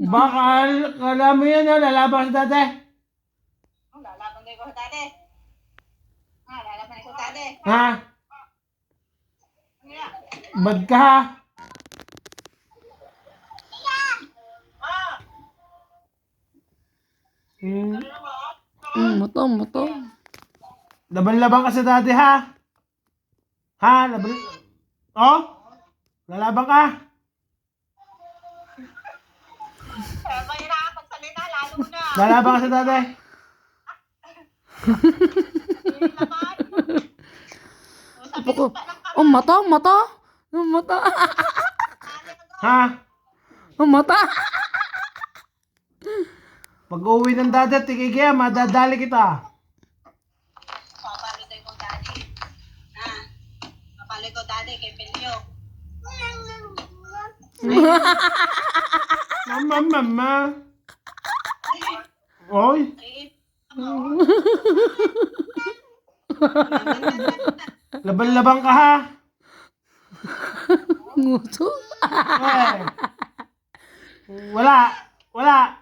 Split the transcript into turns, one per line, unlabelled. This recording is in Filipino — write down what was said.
Bakal, kala mo yan, lalaban sa dati.
Lalaban kayo ko sa dati. Lalaban ko sa dati.
Ha? Bad ka ha?
Moto.
Laban-laban ka sa dati ha? Ha? Laban... Oh? Lalaban ka?
May nakakapagsalita, lalo na.
Lalaban ka sa dati?
Apo ko. Oh, mata. Oh, mata.
Ha?
Oh, mata.
Pag uwi ng dati, tikikaya, madadali kita.
Papaloy ko daddy. Papaloy ko daddy kay Pelio.
Mama. Oy. Laban-laban ka ha?
Nguso.
Eh. Wala.